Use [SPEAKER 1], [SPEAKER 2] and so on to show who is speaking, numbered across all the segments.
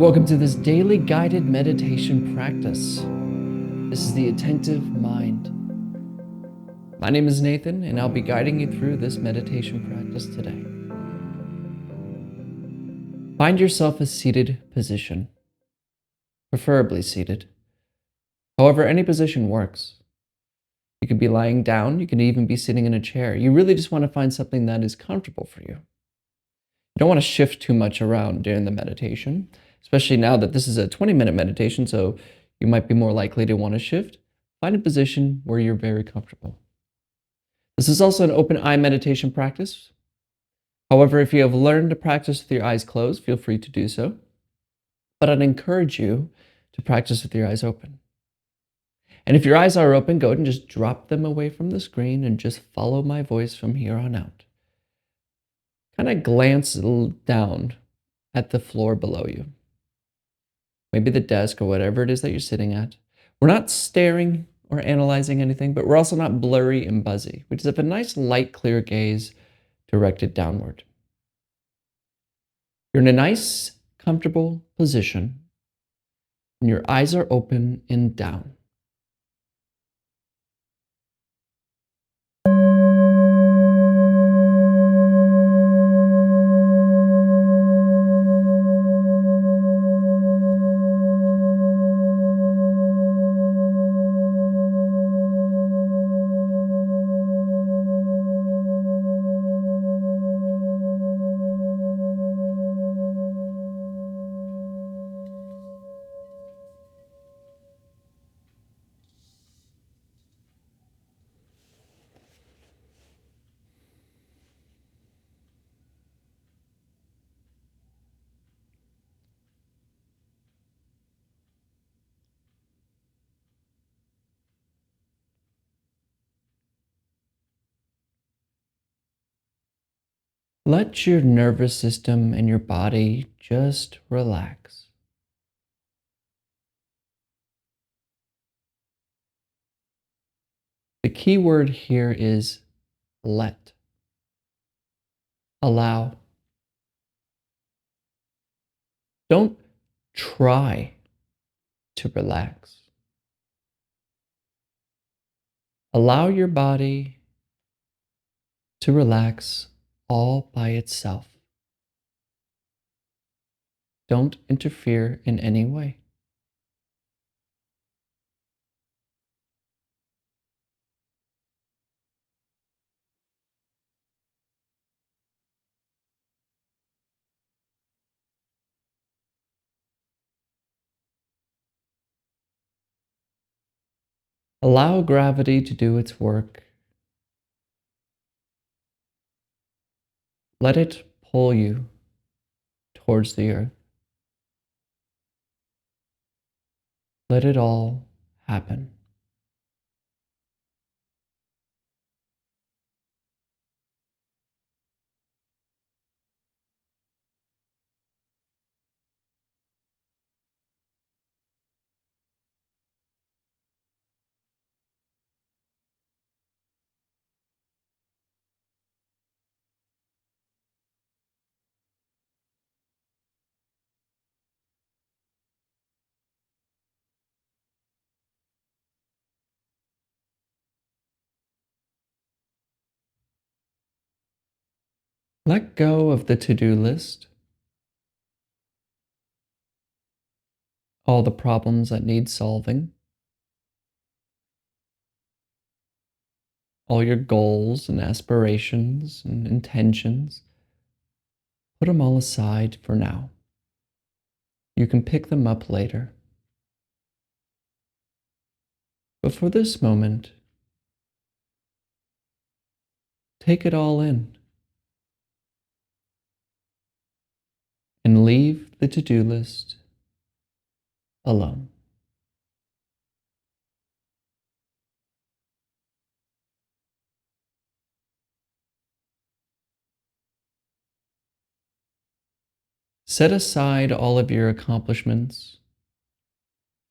[SPEAKER 1] Welcome to this daily guided meditation practice. This is the Attentive Mind. My name is Nathan, and I'll be guiding you through this meditation practice today. Find yourself a seated position, preferably seated. However, any position works. You could be lying down, you could even be sitting in a chair. You really just want to find something that is comfortable for you. You don't want to shift too much around during the meditation, especially now that this is a 20-minute meditation, so you might be more likely to want to shift. Find a position where you're very comfortable. This is also an open eye meditation practice. However, if you have learned to practice with your eyes closed, feel free to do so. But I'd encourage you to practice with your eyes open. And if your eyes are open, go ahead and just drop them away from the screen and just follow my voice from here on out. Kind of glance down at the floor below you. Maybe the desk or whatever it is that you're sitting at. We're not staring or analyzing anything, but we're also not blurry and buzzy. We just have a nice light, clear gaze directed downward. You're in a nice, comfortable position, and your eyes are open and down. Let your nervous system and your body just relax. The key word here is let. Allow. Don't try to relax. Allow your body to relax all by itself. Don't interfere in any way. Allow gravity to do its work. Let it pull you towards the earth. Let it all happen. Let go of the to-do list, all the problems that need solving, all your goals and aspirations and intentions. Put them all aside for now. You can pick them up later. But for this moment, take it all in and leave the to-do list alone. Set aside all of your accomplishments,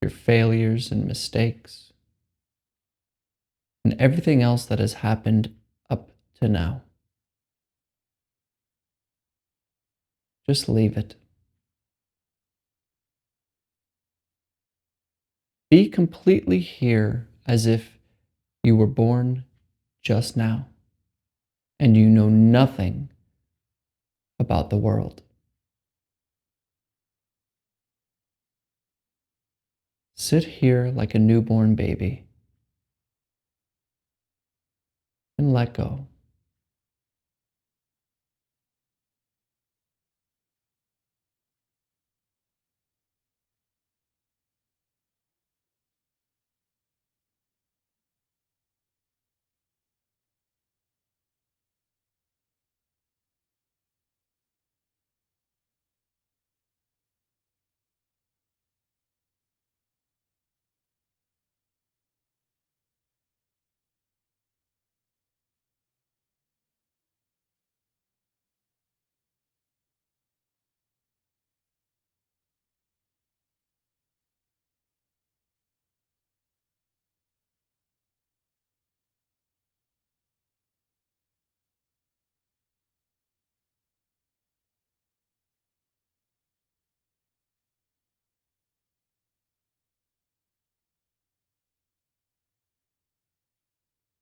[SPEAKER 1] your failures and mistakes, and everything else that has happened up to now. Just leave it. Be completely here as if you were born just now and you know nothing about the world. Sit here like a newborn baby and let go.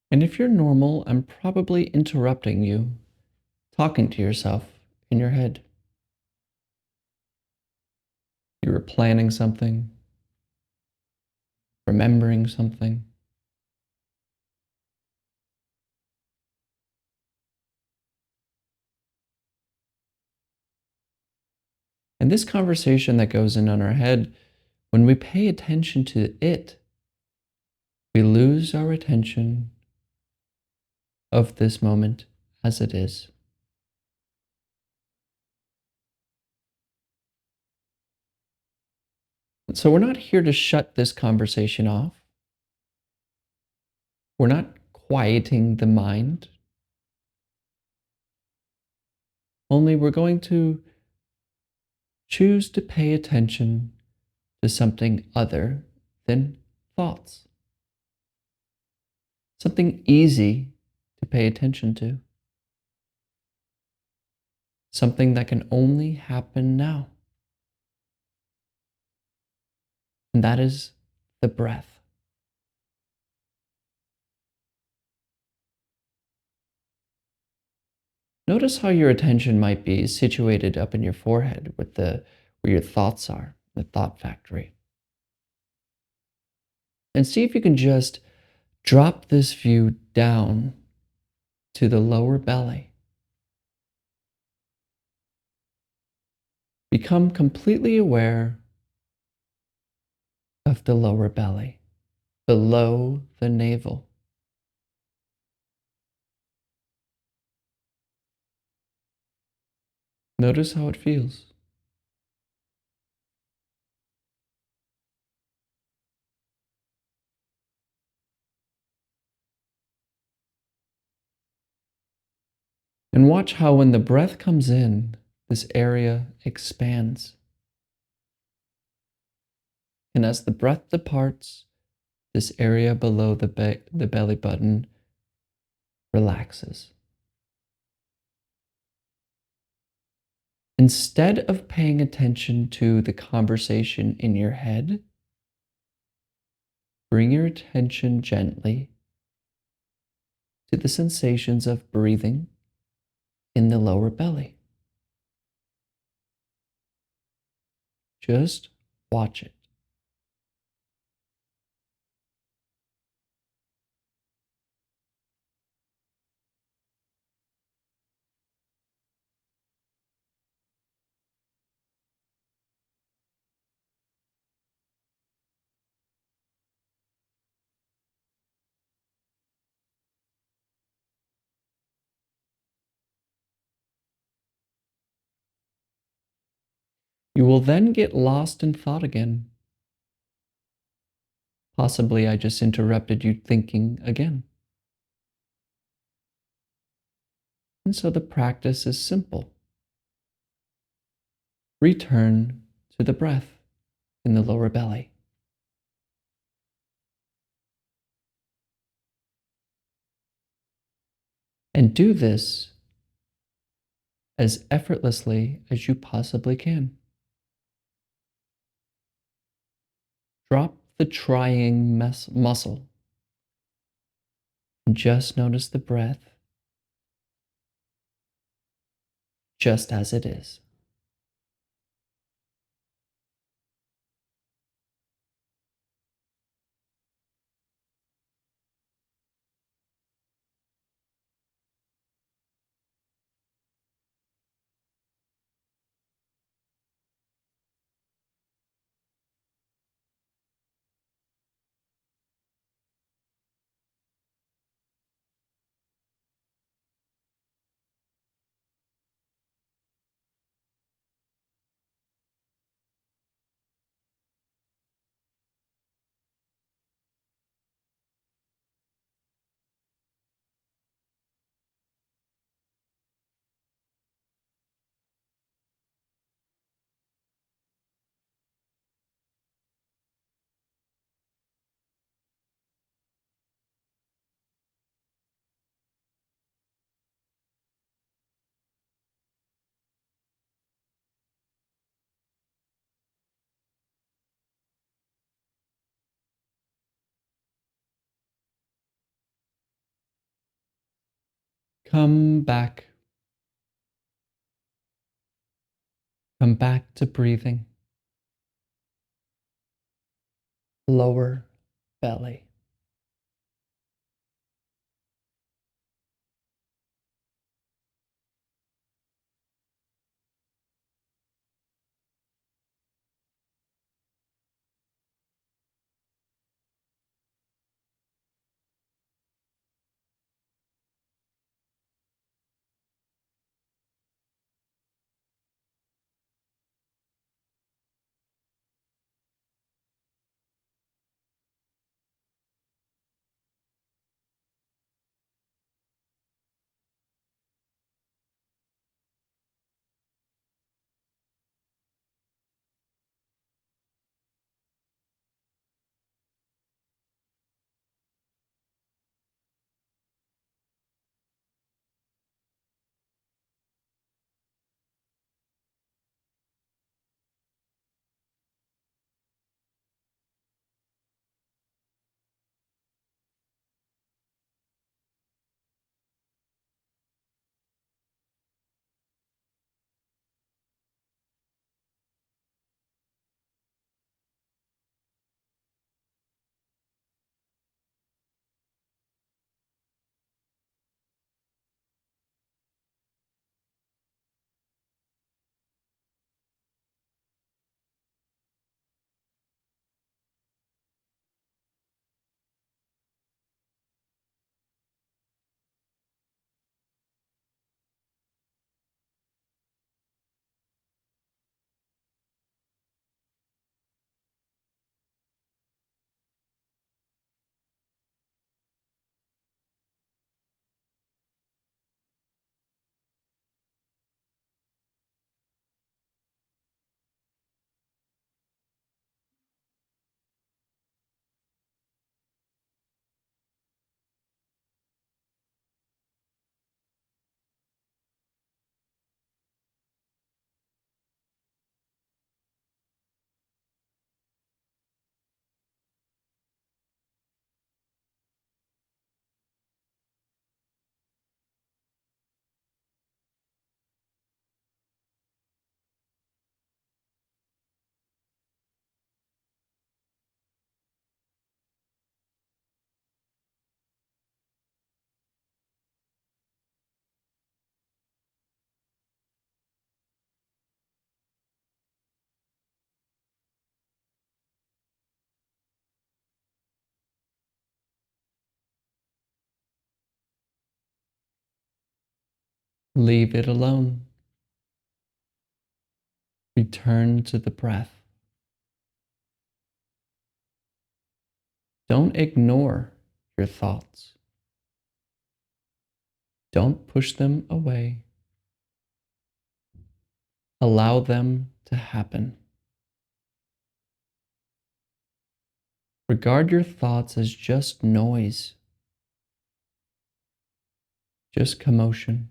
[SPEAKER 1] And if you're normal, I'm probably interrupting you, talking to yourself in your head. You were planning something, remembering something. And this conversation that goes in our head, when we pay attention to it, we lose our attention of this moment as it is. So we're not here to shut this conversation off. We're not quieting the mind. Only we're going to choose to pay attention to something other than thoughts. Something easy to pay attention to. Something that can only happen now. And that is the breath. Notice how your attention might be situated up in your forehead with where your thoughts are, the thought factory. And see if you can just drop this view down to the lower belly. Become completely aware of the lower belly, below the navel. Notice how it feels. And watch how when the breath comes in, this area expands. And as the breath departs, this area below the belly button relaxes. Instead of paying attention to the conversation in your head, bring your attention gently to the sensations of breathing in the lower belly. Just watch it. You will then get lost in thought again. Possibly I just interrupted you thinking again. And so the practice is simple. Return to the breath in the lower belly. And do this as effortlessly as you possibly can. Drop the trying muscle. Just notice the breath just as it is. Come back. Come back to breathing. Lower belly. Leave it alone. Return to the breath. Don't ignore your thoughts. Don't push them away. Allow them to happen. Regard your thoughts as just noise, just commotion.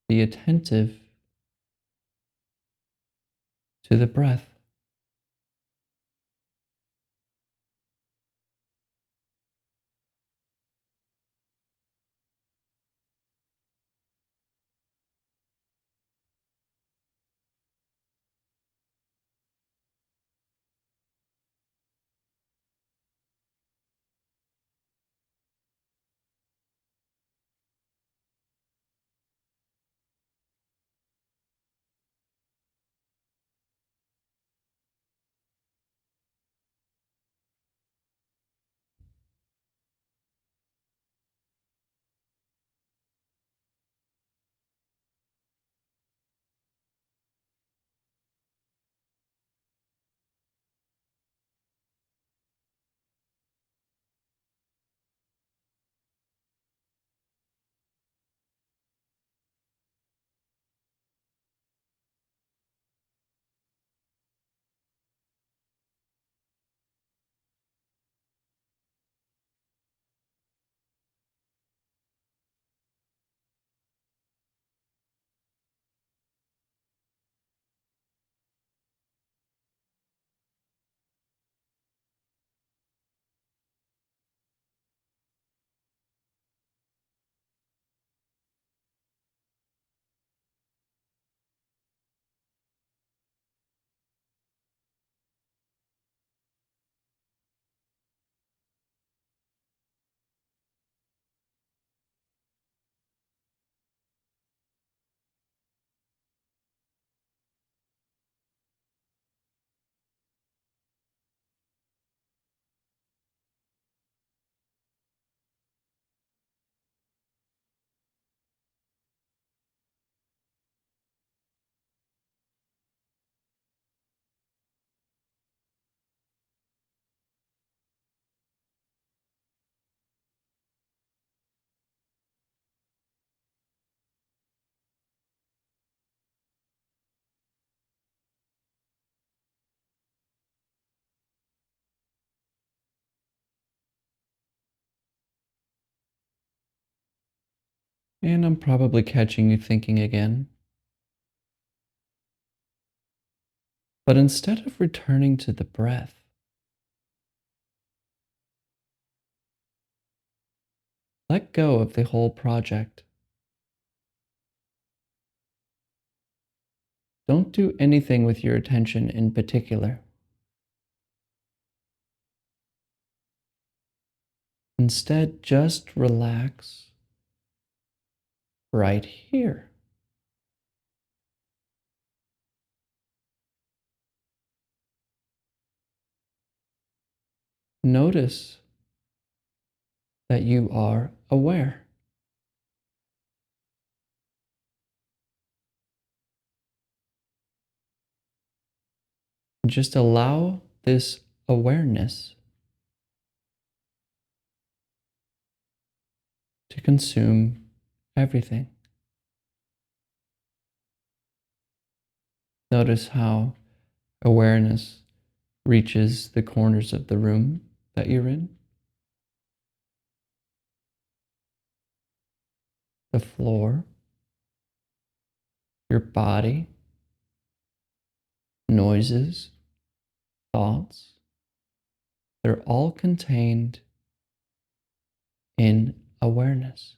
[SPEAKER 1] Be attentive to the breath. And I'm probably catching you thinking again. But instead of returning to the breath, let go of the whole project. Don't do anything with your attention in particular. Instead, just relax right here. Notice that you are aware. Just allow this awareness to consume everything. Notice how awareness reaches the corners of the room that you're in, the floor, your body, noises, thoughts. They're all contained in awareness.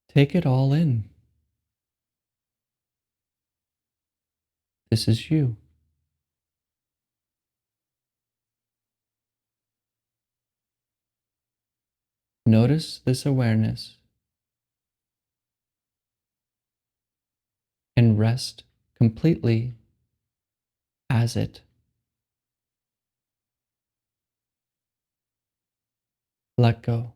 [SPEAKER 1] Take it all in. This is you. Notice this awareness and rest completely as it. Let go.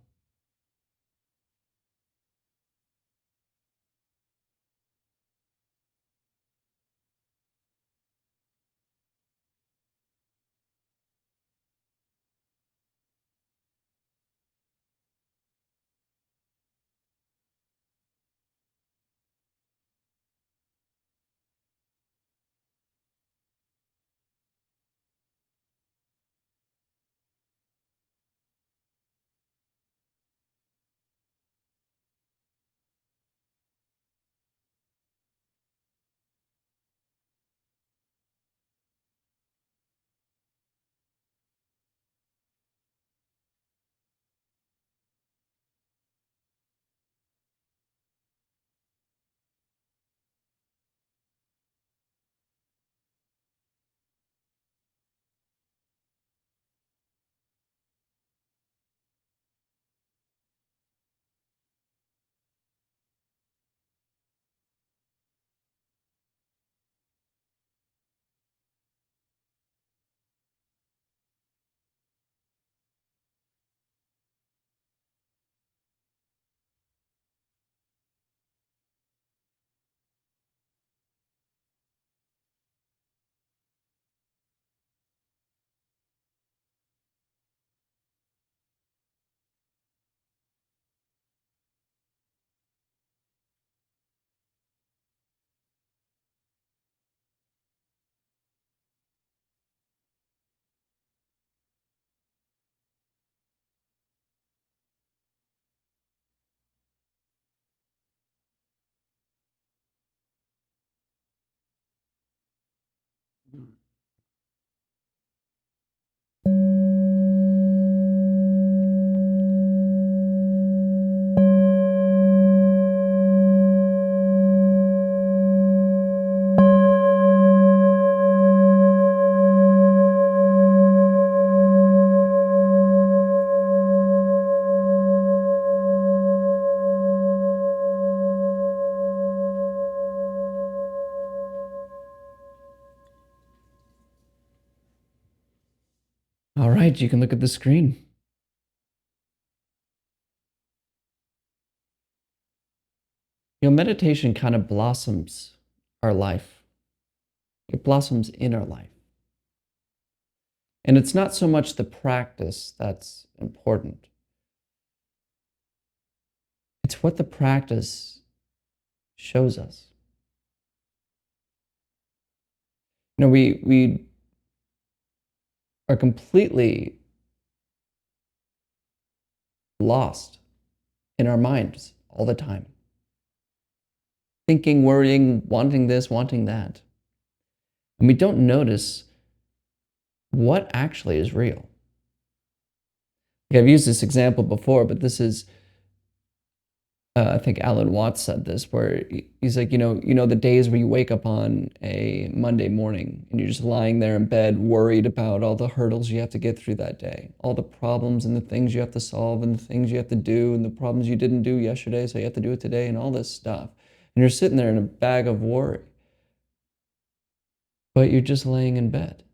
[SPEAKER 1] All right, you can look at the screen. Meditation kind of blossoms our life. It blossoms in our life. And it's not so much the practice that's important. It's what the practice shows us. We are completely lost in our minds all the time. Thinking, worrying, wanting this, wanting that. And we don't notice what actually is real. Like I've used this example before, but this is, I think Alan Watts said this, where he's like, you know the days where you wake up on a Monday morning and you're just lying there in bed, worried about all the hurdles you have to get through that day, all the problems and the things you have to solve and the things you have to do and the problems you didn't do yesterday, so you have to do it today and all this stuff. And you're sitting there in a bag of worry, but you're just laying in bed.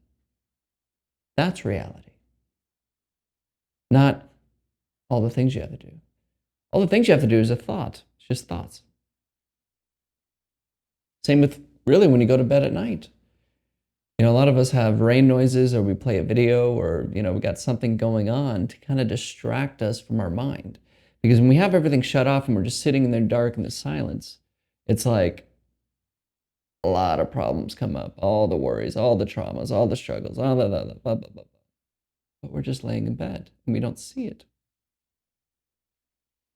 [SPEAKER 1] That's reality. Not all the things you have to do. All the things you have to do is a thought. It's just thoughts. Same with really when you go to bed at night. A lot of us have rain noises, or we play a video, or, we got something going on to kind of distract us from our mind. Because when we have everything shut off and we're just sitting in the dark in the silence, it's like a lot of problems come up, all the worries, all the traumas, all the struggles, all the blah, blah, blah, blah. But we're just laying in bed and we don't see it.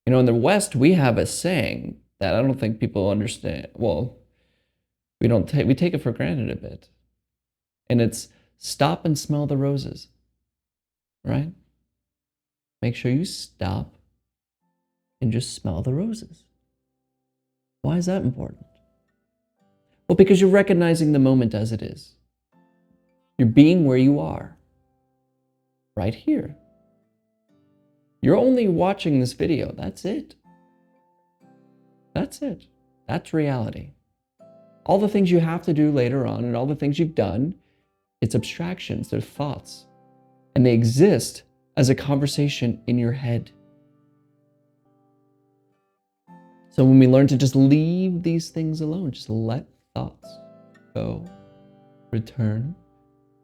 [SPEAKER 1] In the West, we have a saying that I don't think people understand. Well, we take it for granted a bit. And it's stop and smell the roses, right? Make sure you stop and just smell the roses. Why is that important? Well, because you're recognizing the moment as it is. You're being where you are, right here. You're only watching this video. That's it. That's it. That's reality. All the things you have to do later on and all the things you've done, it's abstractions, they're thoughts. And they exist as a conversation in your head. So when we learn to just leave these things alone, just let thoughts go, return,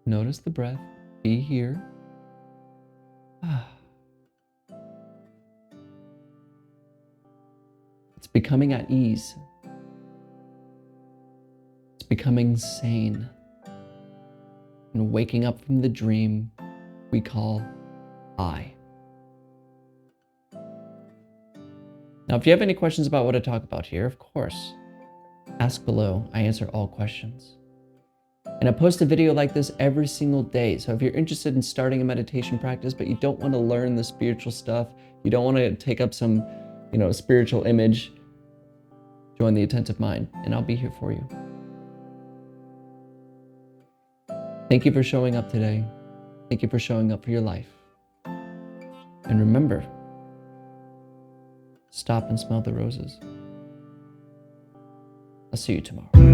[SPEAKER 1] notice the breath, be here. It's becoming at ease. It's becoming sane. And waking up from the dream we call I. Now, if you have any questions about what I talk about here, of course, ask below. I answer all questions. And I post a video like this every single day. So if you're interested in starting a meditation practice, but you don't want to learn the spiritual stuff, you don't want to take up some, spiritual image, join the Attentive Mind, and I'll be here for you. Thank you for showing up today. Thank you for showing up for your life. And remember, stop and smell the roses. I'll see you tomorrow.